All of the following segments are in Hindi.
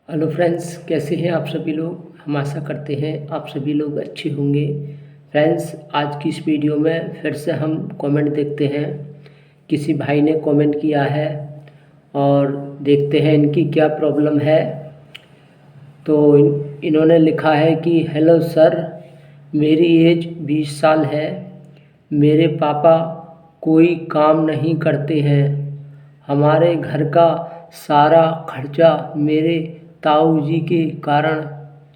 हेलो फ्रेंड्स, कैसे हैं आप सभी लोग। हम आशा करते हैं आप सभी लोग अच्छे होंगे। फ्रेंड्स, आज की इस वीडियो में फिर से हम कमेंट देखते हैं। किसी भाई ने कमेंट किया है और देखते हैं इनकी क्या प्रॉब्लम है। तो इन्होंने लिखा है कि हेलो सर, मेरी एज 20 साल है। मेरे पापा कोई काम नहीं करते हैं। हमारे घर का सारा खर्चा मेरे ताऊ जी के कारण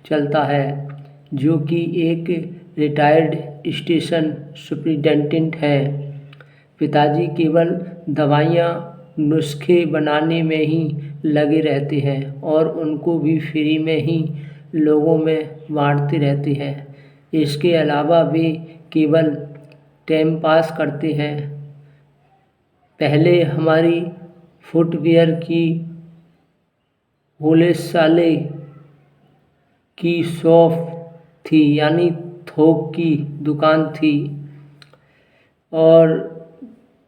चलता है, जो कि एक रिटायर्ड स्टेशन सुपरिटेंडेंट हैं। पिताजी केवल दवाइयाँ नुस्खे बनाने में ही लगे रहते हैं और उनको भी फ्री में ही लोगों में बांटते रहते हैं। इसके अलावा वे केवल टाइम पास करते हैं। पहले हमारी फुटवियर की होलसेल की शॉप थी, यानी थोक की दुकान थी और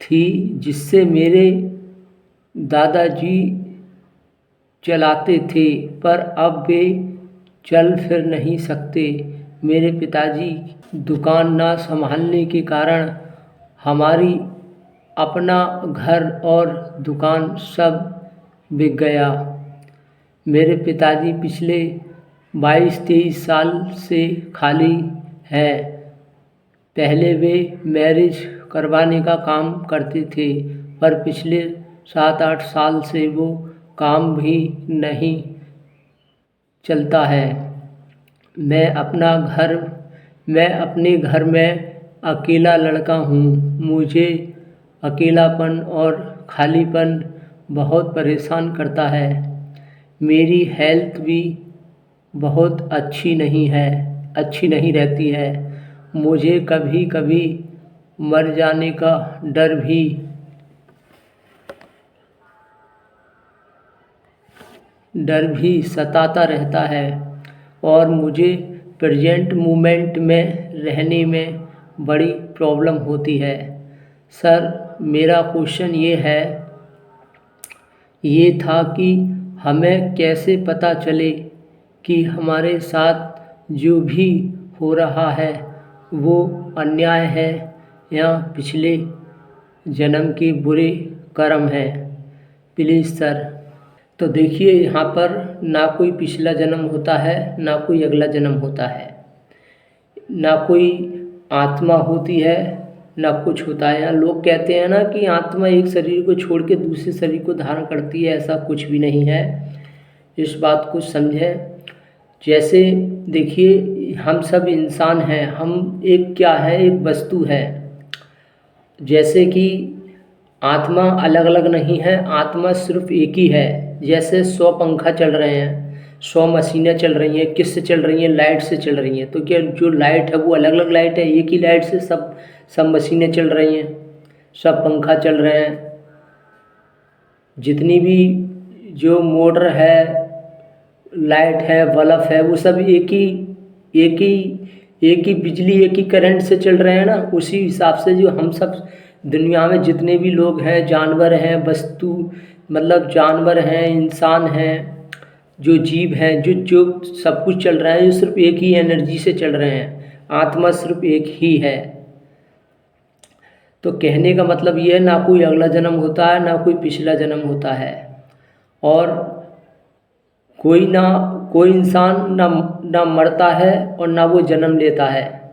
जिससे मेरे दादाजी चलाते थे, पर अब वे चल फिर नहीं सकते। मेरे पिताजी दुकान ना संभालने के कारण हमारी अपना घर और दुकान सब बिक गया। मेरे पिताजी पिछले 22-23 साल से खाली हैं। पहले वे मैरिज करवाने का काम करते थे, पर पिछले 7-8 साल से वो काम भी नहीं चलता है। मैं अपने घर में अकेला लड़का हूँ। मुझे अकेलापन और खालीपन बहुत परेशान करता है। मेरी हेल्थ भी बहुत अच्छी नहीं रहती है। मुझे कभी कभी मर जाने का डर भी सताता रहता है और मुझे प्रेजेंट मोमेंट में रहने में बड़ी प्रॉब्लम होती है। सर, मेरा क्वेश्चन ये था कि हमें कैसे पता चले कि हमारे साथ जो भी हो रहा है वो अन्याय है या पिछले जन्म के बुरे कर्म हैं। Please sir. तो देखिए, यहाँ पर ना कोई पिछला जन्म होता है, ना कोई अगला जन्म होता है, ना कोई आत्मा होती है, ना कुछ होता है। यहाँ लोग कहते हैं ना कि आत्मा एक शरीर को छोड़ के दूसरे शरीर को धारण करती है, ऐसा कुछ भी नहीं है। इस बात को समझें। जैसे देखिए, हम सब इंसान हैं। हम एक क्या है, एक वस्तु है। जैसे कि आत्मा अलग अलग नहीं है, आत्मा सिर्फ एक ही है। जैसे 100 पंखा चल रहे हैं, 100 मशीनें चल रही हैं, किससे चल रही हैं? लाइट से चल रही हैं। तो क्या जो लाइट है वो अलग अलग लाइट है? एक ही लाइट से सब मशीनें चल रही हैं, सब पंखा चल रहे हैं। जितनी भी जो मोटर है, लाइट है, बल्ब है, वो सब एक ही बिजली, एक ही करंट से चल रहे हैं ना। उसी हिसाब से जो हम सब दुनिया में जितने भी लोग हैं, जानवर हैं, वस्तु मतलब जानवर हैं, इंसान हैं, जो जीव हैं, जो सब कुछ चल रहा है, जो सिर्फ एक ही एनर्जी से चल रहे हैं। आत्मा सिर्फ एक ही है। तो कहने का मतलब ये है, ना कोई अगला जन्म होता है, ना कोई पिछला जन्म होता है। और कोई इंसान ना मरता है और ना वो जन्म लेता है।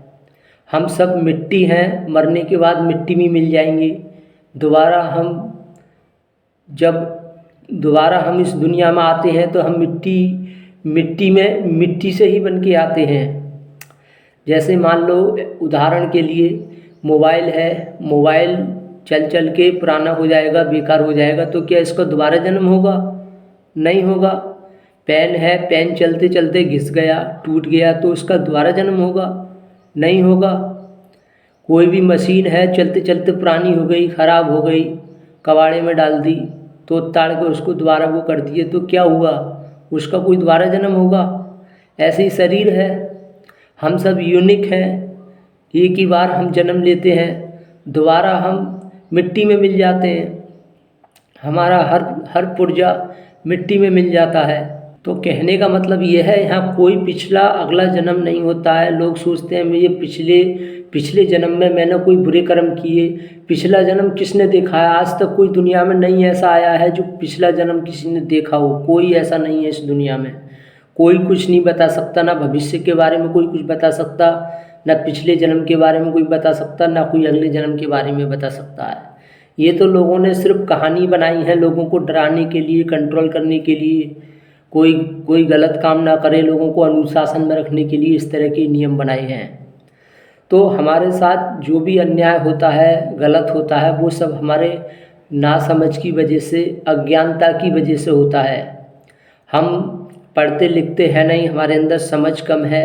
हम सब मिट्टी हैं, मरने के बाद मिट्टी में मिल जाएंगे। जब दोबारा हम इस दुनिया में आते हैं तो हम मिट्टी से ही बन के आते हैं। जैसे मान लो, उदाहरण के लिए मोबाइल है, मोबाइल चल के पुराना हो जाएगा, बेकार हो जाएगा, तो क्या इसका दोबारा जन्म होगा? नहीं होगा। पेन है, पेन चलते चलते घिस गया, टूट गया, तो उसका दोबारा जन्म होगा? नहीं होगा। कोई भी मशीन है, चलते चलते पुरानी हो गई, ख़राब हो गई, कबाड़े में डाल दी, तो ताड़ के उसको दोबारा वो कर दिए, तो क्या हुआ? उसका कोई दोबारा जन्म होगा? ऐसे ही शरीर है, हम सब यूनिक हैं। एक ही बार हम जन्म लेते हैं, दोबारा हम मिट्टी में मिल जाते हैं। हमारा हर पुर्जा मिट्टी में मिल जाता है। तो कहने का मतलब ये है, यहाँ कोई पिछला अगला जन्म नहीं होता है। लोग सोचते हैं मुझे पिछले जन्म में मैंने कोई बुरे कर्म किए। पिछला जन्म किसने देखा है? आज तक कोई दुनिया में नहीं ऐसा आया है जो पिछला जन्म किसी ने देखा हो। कोई ऐसा नहीं है इस दुनिया में। कोई कुछ नहीं बता सकता, ना भविष्य के बारे में कोई कुछ बता सकता, ना पिछले जन्म के बारे में कोई बता सकता, ना कोई अगले जन्म के बारे में बता सकता है। ये तो लोगों ने सिर्फ कहानी बनाई है लोगों को डराने के लिए, कंट्रोल करने के लिए, कोई गलत काम ना करे, लोगों को अनुशासन में रखने के लिए इस तरह के नियम बनाए हैं। तो हमारे साथ जो भी अन्याय होता है, गलत होता है, वो सब हमारे नासमझ की वजह से, अज्ञानता की वजह से होता है। हम पढ़ते लिखते हैं नहीं, हमारे अंदर समझ कम है।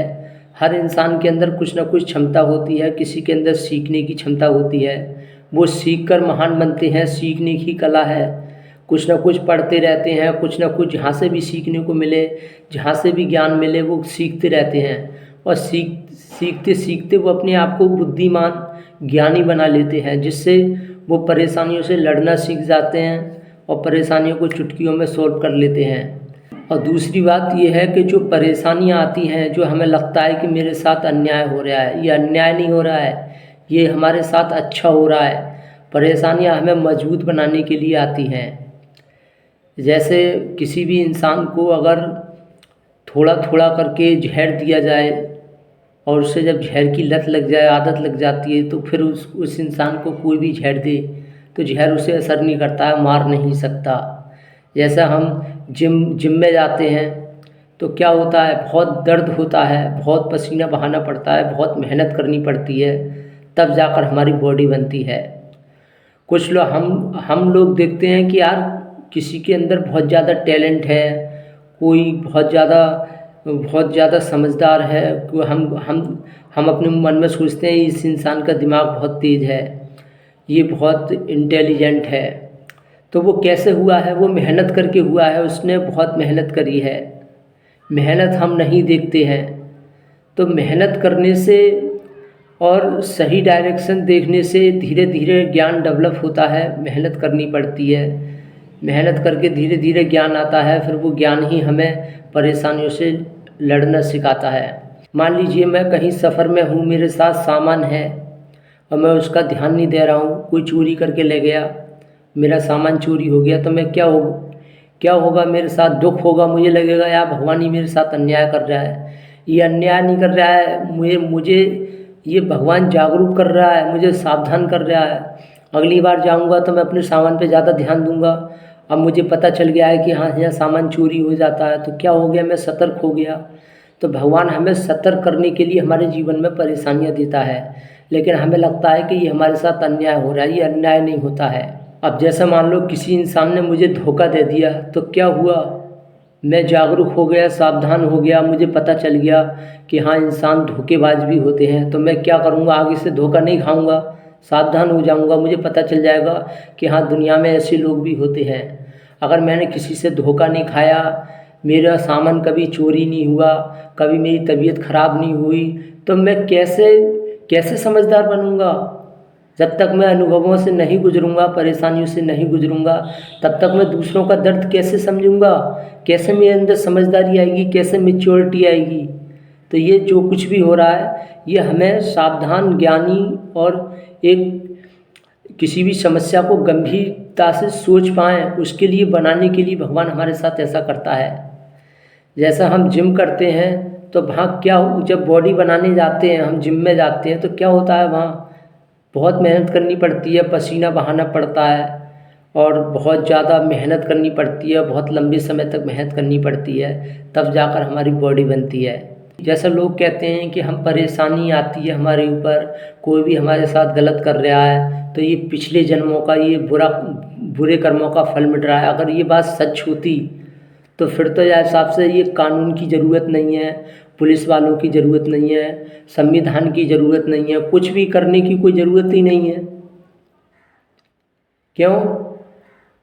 हर इंसान के अंदर कुछ ना कुछ क्षमता होती है, किसी के अंदर सीखने की क्षमता होती है, वो सीख कर महान बनते हैं, सीखने की कला है। कुछ ना कुछ पढ़ते रहते हैं, कुछ ना कुछ जहाँ से भी सीखने को मिले, जहाँ से भी ज्ञान मिले वो सीखते रहते हैं, और सीखते सीखते वो अपने आप को बुद्धिमान ज्ञानी बना लेते हैं, जिससे वो परेशानियों से लड़ना सीख जाते हैं और परेशानियों को चुटकियों में सॉल्व कर लेते हैं। और दूसरी बात ये है कि जो परेशानियाँ आती हैं, जो हमें लगता है कि मेरे साथ अन्याय हो रहा है, ये अन्याय नहीं हो रहा है, ये हमारे साथ अच्छा हो रहा है। परेशानियाँ हमें मजबूत बनाने के लिए आती हैं। जैसे किसी भी इंसान को अगर थोड़ा थोड़ा करके जहर दिया जाए और उससे जब जहर की लत लग जाए, आदत लग जाती है, तो फिर उस इंसान को कोई भी जहर दे तो जहर उसे असर नहीं करता है, मार नहीं सकता। जैसा हम जिम में जाते हैं तो क्या होता है, बहुत दर्द होता है, बहुत पसीना बहाना पड़ता है, बहुत मेहनत करनी पड़ती है, तब जाकर हमारी बॉडी बनती है। कुछ लोग हम लोग देखते हैं कि यार किसी के अंदर बहुत ज़्यादा टैलेंट है, कोई बहुत ज़्यादा समझदार है, कोई हम अपने मन में सोचते हैं इस इंसान का दिमाग बहुत तेज़ है, ये बहुत इंटेलिजेंट है। तो वो कैसे हुआ है? वो मेहनत करके हुआ है, उसने बहुत मेहनत करी है। मेहनत हम नहीं देखते हैं। तो मेहनत करने से और सही डायरेक्शन देखने से धीरे धीरे ज्ञान डेवलप होता है। मेहनत करनी पड़ती है, मेहनत करके धीरे धीरे ज्ञान आता है, फिर वो ज्ञान ही हमें परेशानियों से लड़ना सिखाता है। मान लीजिए मैं कहीं सफ़र में हूँ, मेरे साथ सामान है और मैं उसका ध्यान नहीं दे रहा हूँ, कोई चोरी करके ले गया, मेरा सामान चोरी हो गया, तो मैं क्या होगा मेरे साथ? दुख होगा, मुझे लगेगा यार भगवान ही मेरे साथ अन्याय कर रहा है। ये अन्याय नहीं कर रहा है, मुझे ये भगवान जागरूक कर रहा है, मुझे सावधान कर रहा है। अगली बार जाऊंगा तो मैं अपने सामान पे ज़्यादा ध्यान दूंगा। अब मुझे पता चल गया है कि हाँ यहाँ सामान चोरी हो जाता है, तो क्या हो गया, मैं सतर्क हो गया। तो भगवान हमें सतर्क करने के लिए हमारे जीवन में परेशानियाँ देता है, लेकिन हमें लगता है कि ये हमारे साथ अन्याय हो रहा है। ये अन्याय नहीं होता है। अब जैसे मान लो किसी इंसान ने मुझे धोखा दे दिया, तो क्या हुआ, मैं जागरूक हो गया, सावधान हो गया, मुझे पता चल गया कि हाँ इंसान धोखेबाज भी होते हैं। तो मैं क्या करूँगा, आगे से धोखा नहीं खाऊंगा, सावधान हो जाऊंगा, मुझे पता चल जाएगा कि हाँ दुनिया में ऐसे लोग भी होते हैं। अगर मैंने किसी से धोखा नहीं खाया, मेरा सामान कभी चोरी नहीं हुआ, कभी मेरी तबीयत ख़राब नहीं हुई, तो मैं कैसे समझदार बनूंगा? जब तक मैं अनुभवों से नहीं गुजरूंगा, परेशानियों से नहीं गुजरूंगा, तब तक मैं दूसरों का दर्द कैसे समझूंगा? कैसे मेरे अंदर समझदारी आएगी, कैसे मैच्योरिटी आएगी? तो ये जो कुछ भी हो रहा है, ये हमें सावधान, ज्ञानी और एक किसी भी समस्या को गंभीरता से सोच पाएँ, उसके लिए बनाने के लिए भगवान हमारे साथ ऐसा करता है। जैसा हम जिम करते हैं तो वहाँ क्या जब बॉडी बनाने जाते हैं, हम जिम में जाते हैं, तो क्या होता है, वहाँ बहुत मेहनत करनी पड़ती है, पसीना बहाना पड़ता है और बहुत ज़्यादा मेहनत करनी पड़ती है, बहुत लंबे समय तक मेहनत करनी पड़ती है, तब जाकर हमारी बॉडी बनती है। जैसा लोग कहते हैं कि हम परेशानी आती है हमारे ऊपर, कोई भी हमारे साथ गलत कर रहा है, तो ये पिछले जन्मों का, ये बुरे कर्मों का फल मिट रहा है। अगर ये बात सच होती तो फिर तो यार हिसाब से ये कानून की ज़रूरत नहीं है, पुलिस वालों की ज़रूरत नहीं है, संविधान की ज़रूरत नहीं है, कुछ भी करने की कोई ज़रूरत ही नहीं है। क्यों?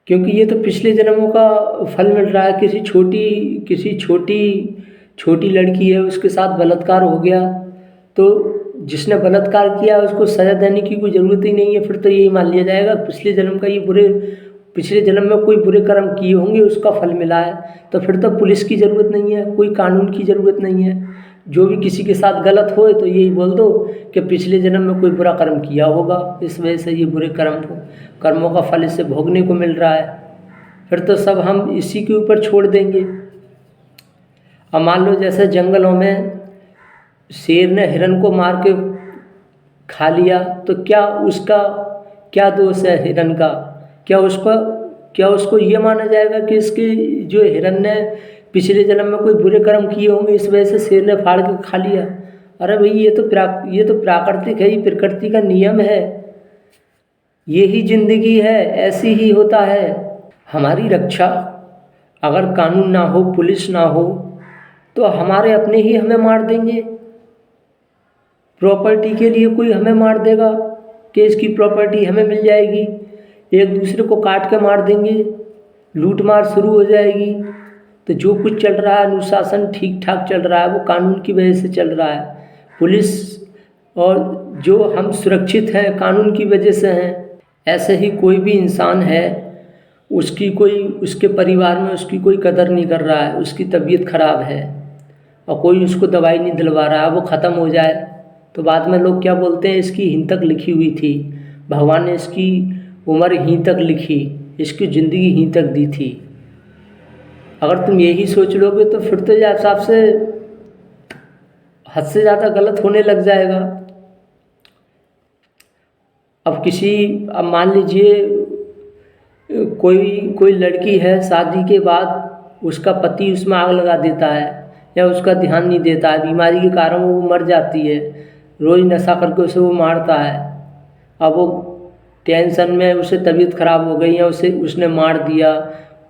क्योंकि ये तो पिछले जन्मों का फल मिल रहा है। किसी छोटी लड़की है, उसके साथ बलात्कार हो गया, तो जिसने बलात्कार किया उसको सज़ा देने की कोई ज़रूरत ही नहीं है। फिर तो यही मान लिया जाएगा पिछले जन्म का ये पिछले जन्म में कोई बुरे कर्म किए होंगे, उसका फल मिला है। तो फिर तो पुलिस की ज़रूरत नहीं है, कोई कानून की ज़रूरत नहीं है। जो भी किसी के साथ गलत होए तो यही बोल दो कि पिछले जन्म में कोई बुरा कर्म किया होगा, इस वजह से ये बुरे कर्मों का फल इसे भोगने को मिल रहा है। फिर तो सब हम इसी के ऊपर छोड़ देंगे। अब मान लो जैसे जंगलों में शेर ने हिरन को मार के खा लिया, तो क्या उसका क्या दोष है हिरन का? क्या उसको ये माना जाएगा कि इसके जो हिरन ने पिछले जन्म में कोई बुरे कर्म किए होंगे, इस वजह से शेर ने फाड़ के खा लिया? अरे भाई, ये तो प्राकृतिक है, ये प्रकृति का नियम है, यही जिंदगी है, ऐसी ही होता है। हमारी रक्षा अगर कानून ना हो, पुलिस ना हो, तो हमारे अपने ही हमें मार देंगे। प्रॉपर्टी के लिए कोई हमें मार देगा कि इसकी प्रॉपर्टी हमें मिल जाएगी, एक दूसरे को काट के मार देंगे, लूट मार शुरू हो जाएगी। तो जो कुछ चल रहा है, अनुशासन ठीक ठाक चल रहा है, वो कानून की वजह से चल रहा है। पुलिस और जो हम सुरक्षित हैं, कानून की वजह से हैं। ऐसे ही कोई भी इंसान है, उसके परिवार में उसकी कोई कदर नहीं कर रहा है, उसकी तबीयत खराब है और कोई उसको दवाई नहीं दिलवा रहा है, वो ख़त्म हो जाए तो बाद में लोग क्या बोलते हैं, इसकी यहीं तक लिखी हुई थी, भगवान ने इसकी उम्र यहीं तक लिखी, इसकी ज़िंदगी यहीं तक दी थी। अगर तुम यही सोच लोगे तो फिर तो ये हिसाब से हद से ज़्यादा गलत होने लग जाएगा। अब मान लीजिए कोई लड़की है, शादी के बाद उसका पति उसमें आग लगा देता है या उसका ध्यान नहीं देता है, बीमारी के कारण वो मर जाती है, रोज़ नशा करके उसे वो मारता है। अब वो टेंशन में, उसे तबीयत ख़राब हो गई या उसने मार दिया,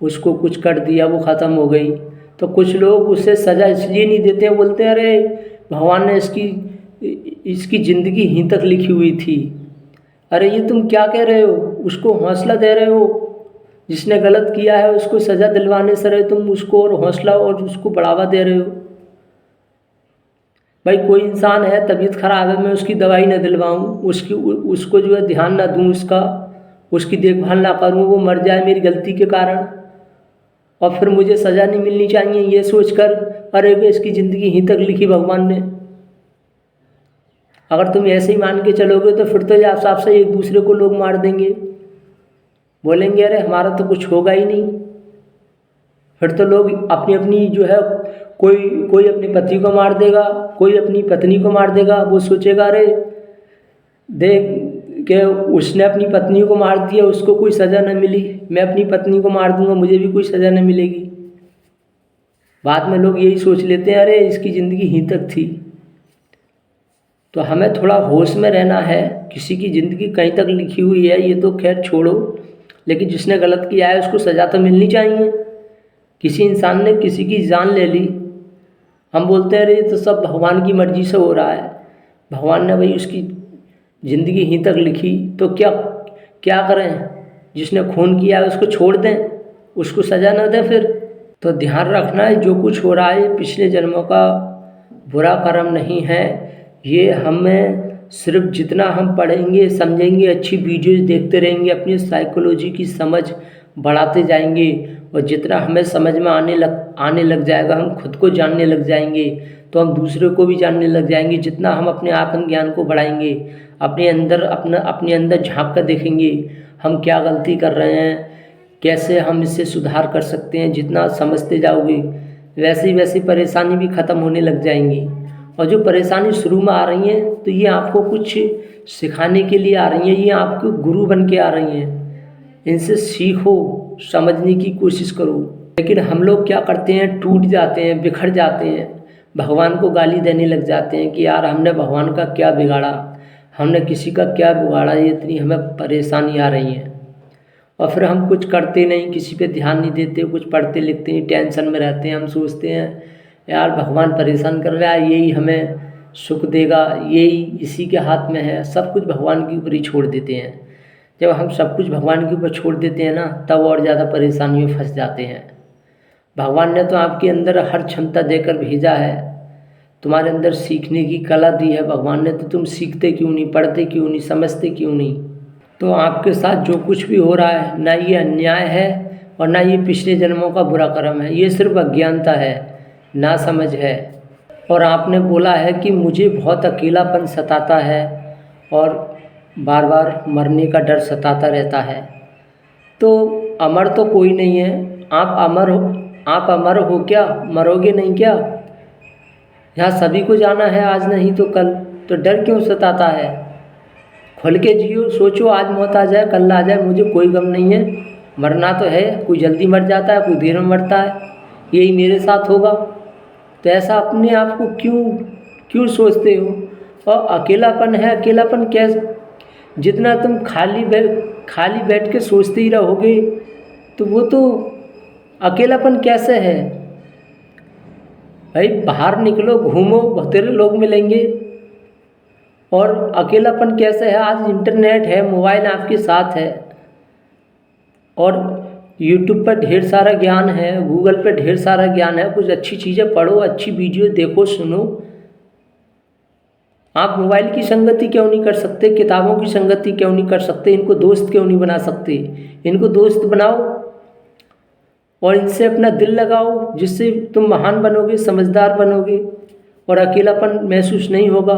उसको कुछ कर दिया, वो ख़त्म हो गई। तो कुछ लोग उसे सज़ा इसलिए नहीं देते हैं, बोलते हैं अरे भगवान ने इसकी ज़िंदगी यहीं तक लिखी हुई थी। अरे ये तुम क्या कह रहे हो? उसको हौसला दे रहे हो। जिसने गलत किया है उसको सज़ा दिलवाने से रहे तुम उसको और हौसला और उसको बढ़ावा दे रहे हो। भाई कोई इंसान है, तबीयत ख़राब है, मैं उसकी दवाई ना दिलवाऊँ, उसको जो है ध्यान ना दूँ, उसकी देखभाल ना करूँ, वो मर जाए मेरी गलती के कारण और फिर मुझे सज़ा नहीं मिलनी चाहिए, ये सोचकर अरे इसकी ज़िंदगी यहीं तक लिखी भगवान ने। अगर तुम ऐसे ही मान के चलोगे तो फिर तो ये हिसाब से एक दूसरे को लोग मार देंगे, बोलेंगे अरे हमारा तो कुछ होगा ही नहीं। फिर तो लोग अपनी जो है, कोई अपने पति को मार देगा, कोई अपनी पत्नी को मार देगा। वो सोचेगा अरे देख के उसने अपनी पत्नी को मार दिया, उसको कोई सज़ा न मिली, मैं अपनी पत्नी को मार दूंगा, मुझे भी कोई सज़ा न मिलेगी। बाद में लोग यही सोच लेते हैं अरे इसकी ज़िंदगी यहीं तक थी। तो हमें थोड़ा होश में रहना है, किसी की ज़िंदगी कहीं तक लिखी हुई है ये तो खैर छोड़ो, लेकिन जिसने गलत किया है उसको सज़ा तो मिलनी चाहिए। किसी इंसान ने किसी की जान ले ली, हम बोलते हैं अरे ये तो सब भगवान की मर्ज़ी से हो रहा है, भगवान ने भाई उसकी ज़िंदगी यहीं तक लिखी, तो क्या करें? जिसने खून किया है उसको छोड़ दें, उसको सज़ा न दें फिर? तो ध्यान रखना है, जो कुछ हो रहा है पिछले जन्मों का बुरा कर्म नहीं है। ये हमें सिर्फ जितना हम पढ़ेंगे, समझेंगे, अच्छी वीडियोज़ देखते रहेंगे, अपनी साइकोलॉजी की समझ बढ़ाते जाएंगे और जितना हमें समझ में आने लग जाएगा, हम खुद को जानने लग जाएंगे, तो हम दूसरे को भी जानने लग जाएंगे। जितना हम अपने आत्मज्ञान को बढ़ाएंगे, अपने अंदर झांक कर देखेंगे हम क्या गलती कर रहे हैं, कैसे हम इससे सुधार कर सकते हैं, जितना समझते जाओगे वैसी परेशानी भी ख़त्म होने लग जाएंगी। और जो परेशानी शुरू में आ रही हैं तो ये आपको कुछ सिखाने के लिए आ रही हैं, ये आपको गुरु बन के आ रही हैं। इनसे सीखो, समझने की कोशिश करो। लेकिन हम लोग क्या करते हैं, टूट जाते हैं, बिखर जाते हैं, भगवान को गाली देने लग जाते हैं कि यार हमने भगवान का क्या बिगाड़ा, हमने किसी का क्या बिगाड़ा, ये इतनी हमें परेशानी आ रही है। और फिर हम कुछ करते नहीं, किसी पे ध्यान नहीं देते, कुछ पढ़ते लिखते हैं, टेंशन में रहते हैं। हम सोचते हैं यार भगवान परेशान कर रहा है, यही हमें सुख देगा, यही इसी के हाथ में है, सब कुछ भगवान के ऊपर ही छोड़ देते हैं। जब हम सब कुछ भगवान के ऊपर छोड़ देते हैं ना, तब और ज़्यादा परेशानियों में फंस जाते हैं। भगवान ने तो आपके अंदर हर क्षमता देकर भेजा है, तुम्हारे अंदर सीखने की कला दी है भगवान ने, तो तुम सीखते क्यों नहीं, पढ़ते क्यों नहीं, समझते क्यों नहीं? तो आपके साथ जो कुछ भी हो रहा है ना ये अन्याय है और ना ये पिछले जन्मों का बुरा कर्म है, ये सिर्फ अज्ञानता है, ना समझ है। और आपने बोला है कि मुझे बहुत अकेलापन सताता है और बार बार मरने का डर सताता रहता है। तो अमर तो कोई नहीं है, आप अमर हो, आप अमर हो क्या, मरोगे नहीं क्या? यहाँ सभी को जाना है, आज नहीं तो कल, तो डर क्यों सताता है? खुल के जियो, सोचो आज मौत आ जाए, कल आ जाए, मुझे कोई गम नहीं है। मरना तो है, कोई जल्दी मर जाता है, कोई देर में मरता है, यही मेरे साथ होगा। तो ऐसा अपने आप को क्यों क्यों सोचते हो? और अकेलापन है, अकेलापन कैसे? जितना तुम खाली बैठ के सोचते ही रहोगे तो वो तो अकेलापन कैसे है भाई? बाहर निकलो, घूमो, बतेरे लोग मिलेंगे। और अकेलापन कैसे है? आज इंटरनेट है, मोबाइल आपके साथ है और यूट्यूब पर ढेर सारा ज्ञान है, गूगल पर ढेर सारा ज्ञान है। कुछ अच्छी चीज़ें पढ़ो, अच्छी वीडियो देखो, सुनो। आप मोबाइल की संगति क्यों नहीं कर सकते? किताबों की संगति क्यों नहीं कर सकते? इनको दोस्त क्यों नहीं बना सकते? इनको दोस्त बनाओ और इनसे अपना दिल लगाओ, जिससे तुम महान बनोगे, समझदार बनोगे और अकेलापन महसूस नहीं होगा।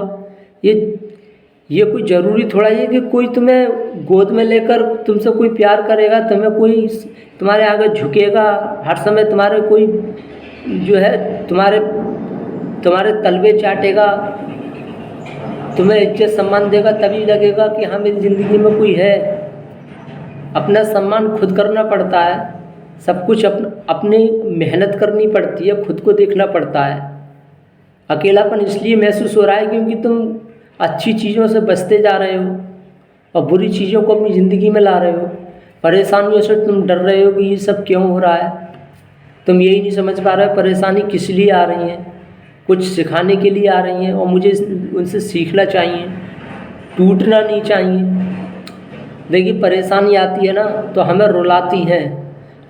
ये कोई ज़रूरी थोड़ा ही है कि कोई तुम्हें गोद में लेकर तुमसे कोई प्यार करेगा, तुम्हें कोई तुम्हारे आगे झुकेगा, हर समय तुम्हारे कोई जो है तुम्हारे तलवे चाटेगा, तुम्हें इज्जत सम्मान देगा, तभी लगेगा कि हाँ मेरी ज़िंदगी में कोई है। अपना सम्मान खुद करना पड़ता है, सब कुछ अपनी मेहनत करनी पड़ती है, खुद को देखना पड़ता है। अकेलापन इसलिए महसूस हो रहा है क्योंकि तुम अच्छी चीज़ों से बचते जा रहे हो और बुरी चीज़ों को अपनी ज़िंदगी में ला रहे हो। परेशानियों से तुम डर रहे हो कि ये सब क्यों हो रहा है। तुम यही नहीं समझ पा रहे हो परेशानी किस लिए आ रही है। कुछ सिखाने के लिए आ रही हैं और मुझे उनसे सीखना चाहिए, टूटना नहीं चाहिए। देखिए परेशानी आती है ना तो हमें रुलाती हैं,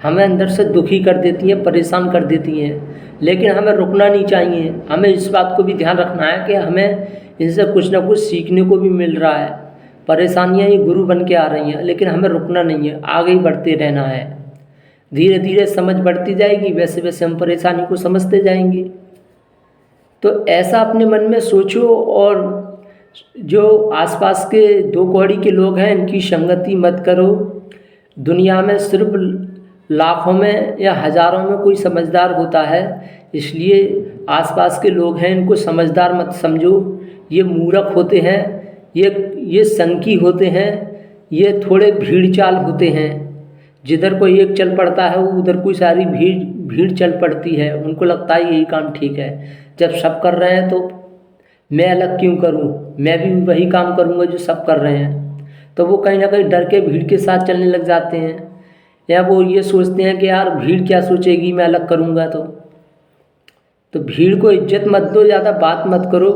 हमें अंदर से दुखी कर देती हैं, परेशान कर देती हैं, लेकिन हमें रुकना नहीं चाहिए। हमें इस बात को भी ध्यान रखना है कि हमें इनसे कुछ ना कुछ सीखने को भी मिल रहा है। परेशानियाँ ये गुरु बन के आ रही हैं, लेकिन हमें रुकना नहीं है, आगे ही बढ़ते रहना है। धीरे धीरे समझ बढ़ती जाएगी, वैसे वैसे हम परेशानी को समझते जाएंगे। तो ऐसा अपने मन में सोचो और जो आसपास के दो कौड़ी के लोग हैं इनकी संगति मत करो। दुनिया में सिर्फ लाखों में या हज़ारों में कोई समझदार होता है, इसलिए आसपास के लोग हैं इनको समझदार मत समझो। ये मूर्ख होते हैं, ये संकी होते हैं, ये थोड़े भीड़ चाल होते हैं। जिधर कोई एक चल पड़ता है वो उधर कोई सारी भीड़ चल पड़ती है। उनको लगता है यही काम ठीक है। जब सब कर रहे हैं तो मैं अलग क्यों करूं, मैं भी वही काम करूंगा जो सब कर रहे हैं। तो वो कहीं ना कहीं डर के भीड़ के साथ चलने लग जाते हैं, या वो ये सोचते हैं कि यार भीड़ क्या सोचेगी, मैं अलग करूंगा। तो भीड़ को इज्जत मत दो, ज़्यादा बात मत करो।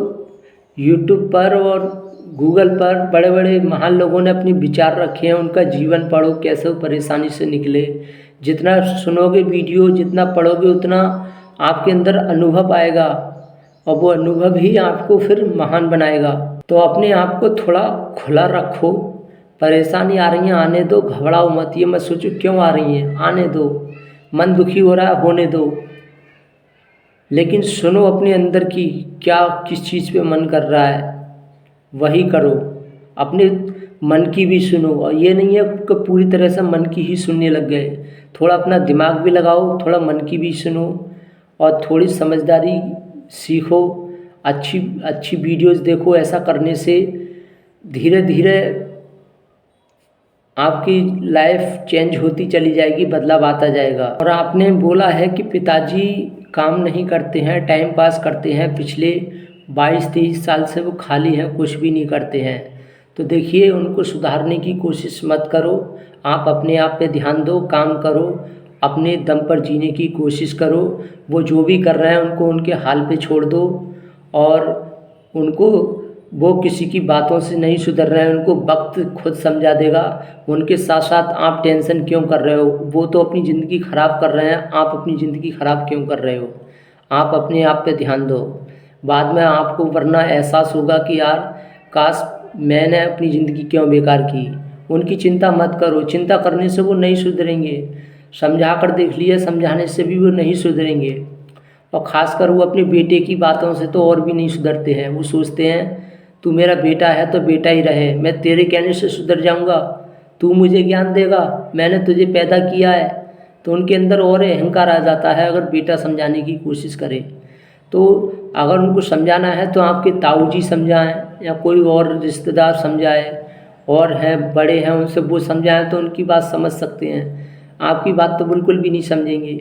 यूट्यूब पर और गूगल पर बड़े बड़े महान लोगों ने अपने विचार रखे हैं, उनका जीवन पढ़ो, कैसे वो परेशानी से निकले। जितना सुनोगे वीडियो, जितना पढ़ोगे, उतना आपके अंदर अनुभव आएगा और वो अनुभव ही आपको फिर महान बनाएगा। तो अपने आप को थोड़ा खुला रखो। परेशानी आ रही है, आने दो, घबराओ मत। ये मत सोचो क्यों आ रही है, आने दो। मन दुखी हो रहा है, होने दो, लेकिन सुनो अपने अंदर की क्या किस चीज़ पे मन कर रहा है वही करो। अपने मन की भी सुनो, और ये नहीं है कि पूरी तरह से मन की ही सुनने लग गए। थोड़ा अपना दिमाग भी लगाओ, थोड़ा मन की भी सुनो और थोड़ी समझदारी सीखो। अच्छी वीडियोस देखो। ऐसा करने से धीरे धीरे आपकी लाइफ चेंज होती चली जाएगी, बदलाव आता जाएगा। और आपने बोला है कि पिताजी काम नहीं करते हैं, टाइम पास करते हैं, पिछले 22-23 साल से वो खाली हैं, कुछ भी नहीं करते हैं। तो देखिए उनको सुधारने की कोशिश मत करो। आप अपने आप पे ध्यान दो, काम करो, अपने दम पर जीने की कोशिश करो। वो जो भी कर रहे हैं उनको उनके हाल पे छोड़ दो, और उनको वो किसी की बातों से नहीं सुधर रहे हैं, उनको वक्त खुद समझा देगा। उनके साथ साथ आप टेंशन क्यों कर रहे हो? वो तो अपनी ज़िंदगी ख़राब कर रहे हैं, आप अपनी ज़िंदगी ख़राब क्यों कर रहे हो? आप अपने आप पे ध्यान दो। बाद में आपको वरना एहसास होगा कि यार काश मैंने अपनी ज़िंदगी क्यों बेकार की। उनकी चिंता मत करो। चिंता करने से वो नहीं सुधरेंगे, समझा कर देख लिया, समझाने से भी वो नहीं सुधरेंगे। और ख़ासकर वो अपने बेटे की बातों से तो और भी नहीं सुधरते हैं। वो सोचते हैं तू मेरा बेटा है तो बेटा ही रहे, मैं तेरे कहने से सुधर जाऊंगा, तू मुझे ज्ञान देगा, मैंने तुझे पैदा किया है। तो उनके अंदर और अहंकार आ जाता है। अगर बेटा समझाने की कोशिश करे तो अगर उनको समझाना है तो आपके ताऊ जी समझाएं या कोई और रिश्तेदार समझाए, और हैं बड़े हैं उनसे वो समझाएं तो उनकी बात समझ सकते हैं। आपकी बात तो बिल्कुल भी नहीं समझेंगे।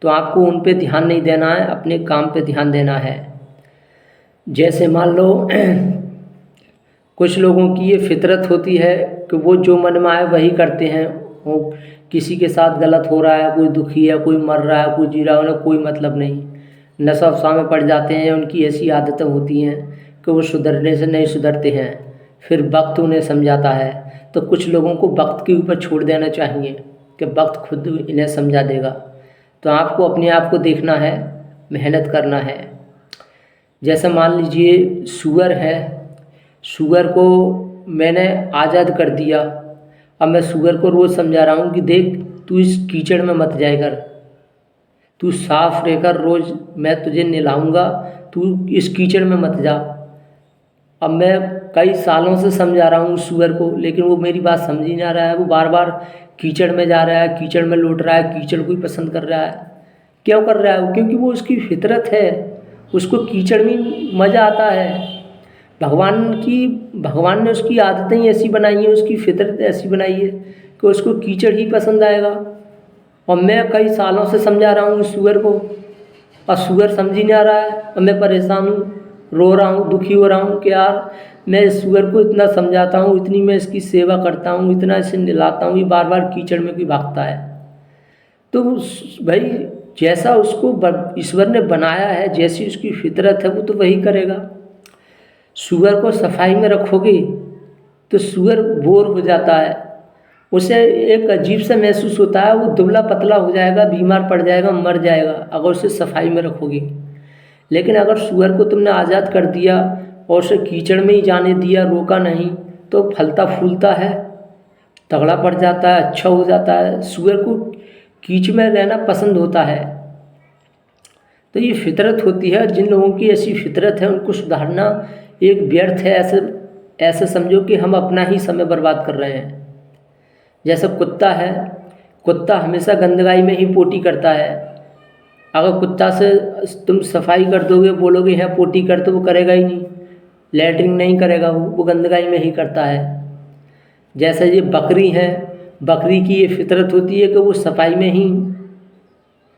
तो आपको उन पे ध्यान नहीं देना है, अपने काम पे ध्यान देना है। जैसे मान लो कुछ लोगों की ये फितरत होती है कि वो जो मन में आए वही करते हैं। वो किसी के साथ गलत हो रहा है, कोई दुखी है, कोई मर रहा है, कोई जी रहा है, उन्हें कोई मतलब नहीं, नशा वशा में पड़ जाते हैं। उनकी ऐसी आदतें होती हैं कि वो सुधरने से नहीं सुधरते हैं। फिर वक्त उन्हें समझाता है। तो कुछ लोगों को वक्त के ऊपर छोड़ देना चाहिए कि वक्त खुद इन्हें समझा देगा। तो आपको अपने आप को देखना है, मेहनत करना है। जैसे मान लीजिए शुगर है, शुगर को मैंने आज़ाद कर दिया। अब मैं शुगर को रोज़ समझा रहा हूँ कि देख तू इस कीचड़ में मत जाया कर, तू साफ रहकर रोज़ मैं तुझे नहलाऊंगा, तू इस कीचड़ में मत जा। अब मैं कई सालों से समझा रहा हूँ शुगर को, लेकिन वो मेरी बात समझ ही नहीं रहा है। वो बार बार कीचड़ में जा रहा है, कीचड़ में लौट रहा है, कीचड़ को ही पसंद कर रहा है। क्यों कर रहा है वो? क्योंकि वो उसकी फितरत है, उसको कीचड़ में मज़ा आता है। भगवान ने उसकी आदतें ही ऐसी बनाई हैं, उसकी फितरत ऐसी बनाई है कि उसको कीचड़ ही पसंद आएगा। और मैं कई सालों से समझा रहा हूँ शुगर को, और शुगर समझ ही नहीं आ रहा है। और मैं परेशान हूँ, रो रहा हूँ, दुखी हो रहा हूँ कि यार मैं इस शुगर को इतना समझाता हूँ, इतनी मैं इसकी सेवा करता हूँ, इतना इसे नहलाता हूँ, ये बार बार कीचड़ में क्यों भागता है। तो भाई जैसा उसको ईश्वर ने बनाया है, जैसी उसकी फितरत है, वो तो वही करेगा। शुगर को सफाई में रखोगे तो शुगर बोर हो जाता है, उसे एक अजीब सा महसूस होता है, वो दुबला पतला हो जाएगा, बीमार पड़ जाएगा, मर जाएगा अगर उसे सफाई में रखोगे। लेकिन अगर शुगर को तुमने आज़ाद कर दिया और उसे कीचड़ में ही जाने दिया, रोका नहीं, तो फलता फूलता है, तगड़ा पड़ जाता है, अच्छा हो जाता है। शुगर को कीचड़ में रहना पसंद होता है। तो ये फितरत होती है। जिन लोगों की ऐसी फितरत है उनको सुधारना एक व्यर्थ है। ऐसे समझो कि हम अपना ही समय बर्बाद कर रहे हैं। जैसे कुत्ता है, कुत्ता हमेशा गंदगाई में ही पोटी करता है। अगर कुत्ता से तुम सफाई कर दोगे, बोलोगे यहाँ पोटी कर, तो वो करेगा ही नहीं, लैट्रिन नहीं करेगा, वो गंदगाई में ही करता है। जैसे ये बकरी है, बकरी की ये फितरत होती है कि वो सफाई में ही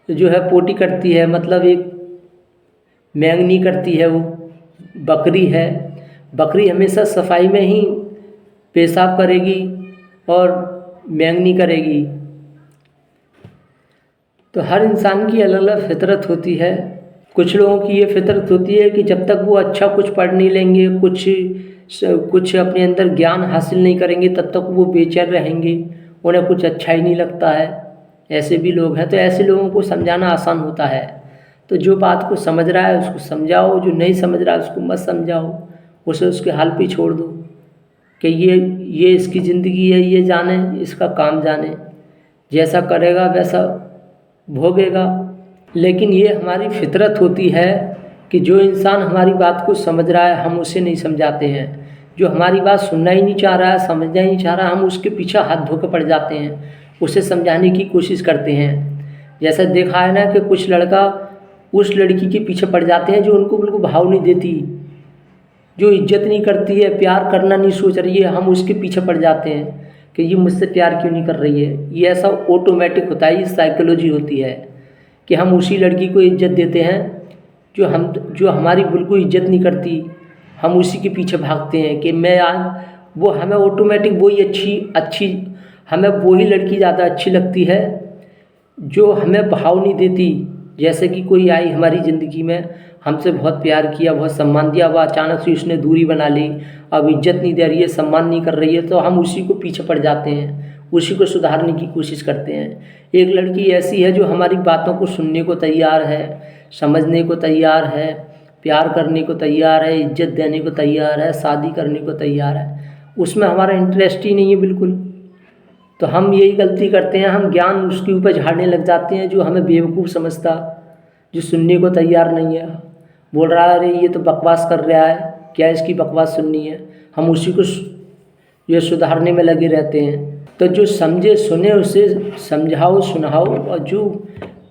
जो है पोटी करती है, मतलब एक मैंगनी करती है। वो बकरी है, बकरी हमेशा सफाई में ही पेशाब करेगी और मैंगनी करेगी। तो हर इंसान की अलग अलग फितरत होती है। कुछ लोगों की ये फितरत होती है कि जब तक वो अच्छा कुछ पढ़ नहीं लेंगे, कुछ अपने अंदर ज्ञान हासिल नहीं करेंगे, तब तक वो बेचैन रहेंगे, उन्हें कुछ अच्छा ही नहीं लगता है। ऐसे भी लोग हैं। तो ऐसे लोगों को समझाना आसान होता है। तो जो बात को समझ रहा है उसको समझाओ, जो नहीं समझ रहा है उसको मत समझाओ, उसे उसके हाल पे छोड़ दो कि ये इसकी ज़िंदगी है, ये जाने, इसका काम जाने, जैसा करेगा वैसा भोगेगा। लेकिन ये हमारी फितरत होती है कि जो इंसान हमारी बात को समझ रहा है हम उसे नहीं समझाते हैं। जो हमारी बात सुनना ही नहीं चाह रहा है, समझना ही नहीं चाह रहा, हम उसके पीछे हाथ धो के पड़ जाते हैं, उसे समझाने की कोशिश करते हैं। जैसा देखा है ना कि कुछ लड़का उस लड़की के पीछे पड़ जाते हैं जो उनको बिल्कुल भाव नहीं देती, जो इज्जत नहीं करती है, प्यार करना नहीं सोच रही है, हम उसके पीछे पड़ जाते हैं कि ये मुझसे प्यार क्यों नहीं कर रही है। ये ऐसा ऑटोमेटिक होता है, ये साइकोलॉजी होती है कि हम उसी लड़की को इज्जत देते हैं जो हमारी बिल्कुल इज्जत नहीं करती, हम उसी के पीछे भागते हैं कि मैं आज वो हमें ऑटोमेटिक वही अच्छी हमें वही लड़की ज़्यादा अच्छी लगती है जो हमें भाव नहीं देती। जैसे कि कोई आई हमारी ज़िंदगी में, हमसे बहुत प्यार किया, बहुत सम्मान दिया, वह अचानक से उसने दूरी बना ली, अब इज्जत नहीं दे रही है, सम्मान नहीं कर रही है, तो हम उसी को पीछे पड़ जाते हैं, उसी को सुधारने की कोशिश करते हैं। एक लड़की ऐसी है जो हमारी बातों को सुनने को तैयार है, समझने को तैयार है, प्यार करने को तैयार है, इज्जत देने को तैयार है, शादी करने को तैयार है, उसमें हमारा इंटरेस्ट ही नहीं है बिल्कुल। तो हम यही गलती करते हैं, हम ज्ञान उसके ऊपर झाड़ने लग जाते हैं जो हमें बेवकूफ़ समझता, जो सुनने को तैयार नहीं है, बोल रहा है अरे ये तो बकवास कर रहा है, क्या इसकी बकवास सुननी है, हम उसी को ये सुधारने में लगे रहते हैं। तो जो समझे सुने उसे समझाओ सुनाओ, और जो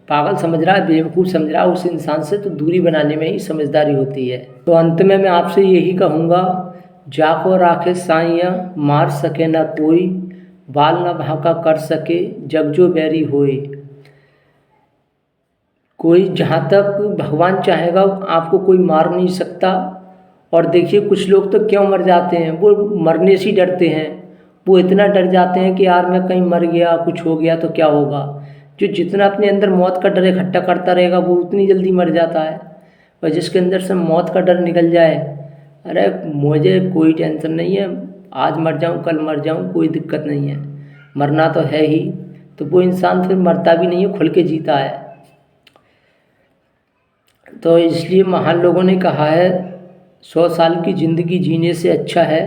पागल समझ रहा है, बेवकूफ़ समझ रहा है, उस इंसान से तो दूरी बनाने में ही समझदारी होती है। तो अंत में मैं आपसे यही कहूँगा, जाको राखे साइयाँ मार सके ना कोई, बाल न भाका कर सके जग जो बैरी होए। कोई जहाँ तक भगवान चाहेगा आपको कोई मार नहीं सकता। और देखिए कुछ लोग तो क्यों मर जाते हैं, वो मरने से ही डरते हैं, वो इतना डर जाते हैं कि यार मैं कहीं मर गया, कुछ हो गया तो क्या होगा। जो जितना अपने अंदर मौत का डर इकट्ठा करता रहेगा वो उतनी जल्दी मर जाता है। और जिसके अंदर से मौत का डर निकल जाए, अरे मुझे कोई टेंशन नहीं है, आज मर जाऊँ कल मर जाऊँ कोई दिक्कत नहीं है, मरना तो है ही, तो वो इंसान फिर मरता भी नहीं है, खुल के जीता है। तो इसलिए महान लोगों ने कहा है 100 साल की ज़िंदगी जीने से अच्छा है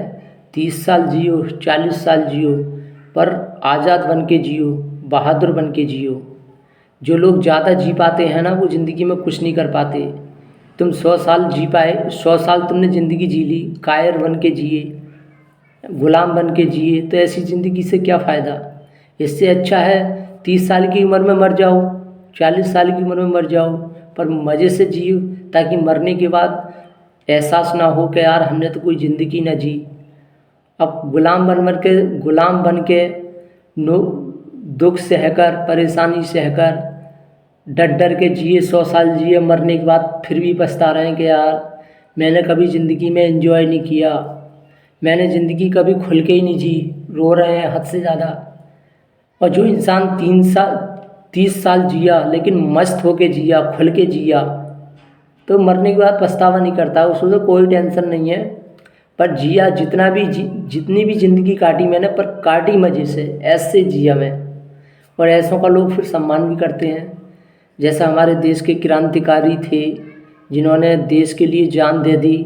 30 साल जियो 40 साल जियो, पर आज़ाद बन के जियो, बहादुर बन के जियो। जो लोग ज़्यादा जी पाते हैं ना वो ज़िंदगी में कुछ नहीं कर पाते। तुम 100 साल जी पाए, 100 साल तुमने ज़िंदगी जी ली, कायर बन के जिए, गुलाम बन के जिए, तो ऐसी ज़िंदगी से क्या फ़ायदा। इससे अच्छा है 30 साल की उम्र में मर जाओ, 40 साल की उम्र में मर जाओ, पर मज़े से जियो, ताकि मरने के बाद एहसास ना हो कि यार हमने तो कोई ज़िंदगी ना जी। अब गुलाम बन के नो दुख सहकर, परेशानी सहकर, डर डर के जिए, 100 साल जिए, मरने के बाद फिर भी पछता रहे हैं कि यार मैंने कभी ज़िंदगी में एंजॉय नहीं किया, मैंने ज़िंदगी कभी खुल के ही नहीं जी, रो रहे हैं हद से ज़्यादा। और जो इंसान 30 साल जिया लेकिन मस्त होके जिया, खुल के जिया, तो मरने के बाद पछतावा नहीं करता, उसको तो कोई टेंशन नहीं है। पर जिया जितनी भी ज़िंदगी काटी मैंने, पर काटी मज़े से, ऐसे जिया मैं। और ऐसों का लोग फिर सम्मान भी करते हैं। जैसा हमारे देश के क्रांतिकारी थे जिन्होंने देश के लिए जान दे दी,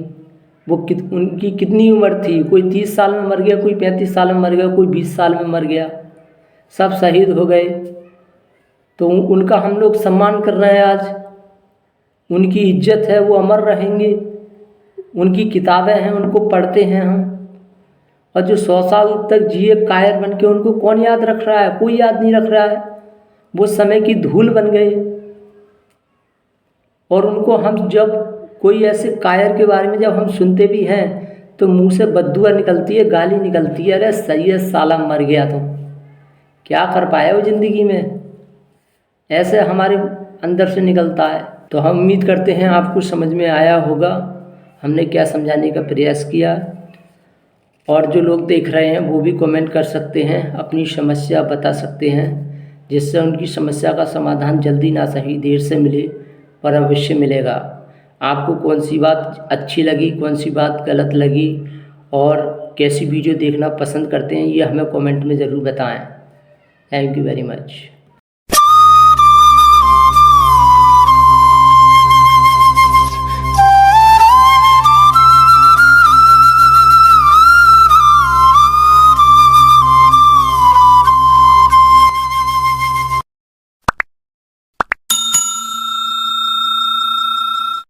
उनकी कितनी उम्र थी, कोई 30 साल में मर गया, कोई 35 साल में मर गया, कोई 20 साल में मर गया, सब शहीद हो गए। तो उनका हम लोग सम्मान कर रहे हैं आज, उनकी इज्जत है, वो अमर रहेंगे, उनकी किताबें हैं, उनको पढ़ते हैं हम। और जो 100 साल तक जिए कायर बन के, उनको कौन याद रख रहा है, कोई याद नहीं रख रहा है, वो समय की धूल बन गए। और उनको हम जब कोई ऐसे कायर के बारे में जब हम सुनते भी हैं तो मुंह से बद्दुआ निकलती है, गाली निकलती है, अरे सही है साला मर गया तो क्या कर पाया वो ज़िंदगी में, ऐसे हमारे अंदर से निकलता है। तो हम उम्मीद करते हैं आपको समझ में आया होगा हमने क्या समझाने का प्रयास किया। और जो लोग देख रहे हैं वो भी कमेंट कर सकते हैं, अपनी समस्या बता सकते हैं, जिससे उनकी समस्या का समाधान जल्दी ना सही देर से मिले, पर अवश्य मिलेगा। आपको कौन सी बात अच्छी लगी, कौन सी बात गलत लगी, और कैसी वीडियो देखना पसंद करते हैं, ये हमें कमेंट में ज़रूर बताएं। Thank you very much.